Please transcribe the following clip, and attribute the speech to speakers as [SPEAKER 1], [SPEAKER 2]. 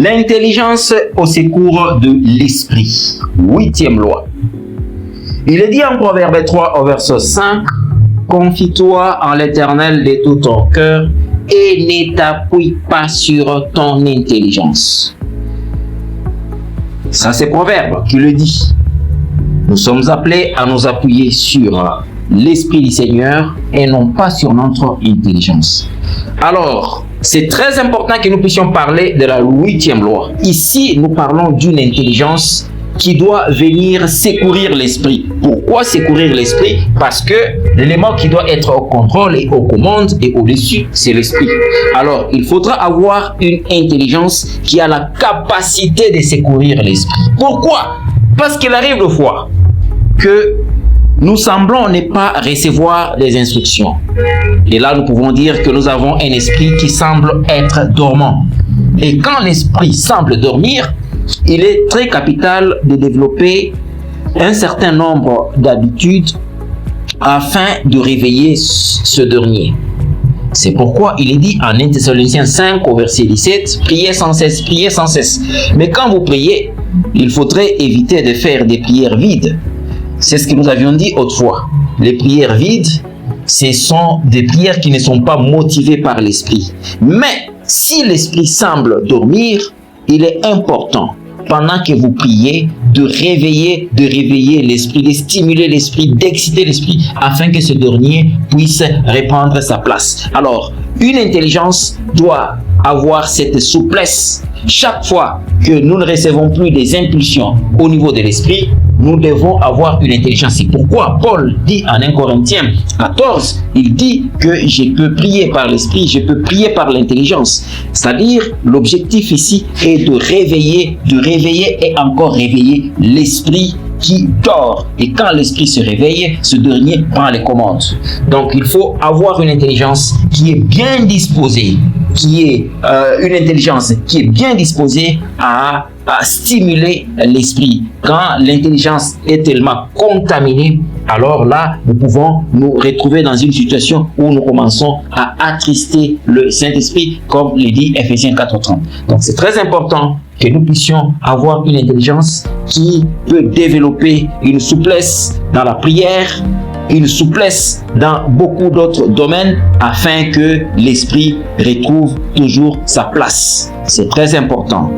[SPEAKER 1] L'intelligence au secours de l'esprit. 8e loi. Il est dit en Proverbe 3 au verset 5, « Confie-toi en l'Éternel de tout ton cœur et ne t'appuie pas sur ton intelligence. » Ça, c'est Proverbe qui le dit. Nous sommes appelés à nous appuyer sur l'Esprit du Seigneur et non pas sur notre intelligence. Alors, c'est très important que nous puissions parler de la 8e loi. Ici, nous parlons d'une intelligence qui doit venir secourir l'esprit. Pourquoi secourir l'esprit? Parce que l'élément qui doit être au contrôle et aux commandes et au-dessus, c'est l'esprit. Alors, il faudra avoir une intelligence qui a la capacité de secourir l'esprit. Pourquoi? Parce qu'il arrive des fois que nous semblons ne pas recevoir les instructions. Et là, nous pouvons dire que nous avons un esprit qui semble être dormant. Et quand l'esprit semble dormir, il est très capital de développer un certain nombre d'habitudes afin de réveiller ce dernier. C'est pourquoi il est dit en 1 Thessaloniciens 5 au verset 17, « Priez sans cesse, priez sans cesse. » Mais quand vous priez, il faudrait éviter de faire des prières vides. C'est ce que nous avions dit autrefois. Les prières vides, ce sont des prières qui ne sont pas motivées par l'esprit. Mais si l'esprit semble dormir, il est important, pendant que vous priez, de réveiller l'esprit, de stimuler l'esprit, d'exciter l'esprit, afin que ce dernier puisse reprendre sa place. Alors, une intelligence doit avoir cette souplesse. Chaque fois que nous ne recevons plus des impulsions au niveau de l'esprit, nous devons avoir une intelligence. C'est pourquoi Paul dit en 1 Corinthiens 14, il dit que je peux prier par l'esprit, je peux prier par l'intelligence. C'est-à-dire, l'objectif ici est de réveiller et encore réveiller l'esprit qui dort. Et quand l'esprit se réveille, ce dernier prend les commandes. Donc, il faut avoir une intelligence qui est bien disposée, une intelligence qui est bien disposée à stimuler l'esprit. Quand l'intelligence est tellement contaminée, alors là, nous pouvons nous retrouver dans une situation où nous commençons à attrister le Saint-Esprit, comme le dit Ephésiens 4:30. Donc, c'est très important que nous puissions avoir une intelligence qui peut développer une souplesse dans la prière, une souplesse dans beaucoup d'autres domaines, afin que l'esprit retrouve toujours sa place. C'est très important.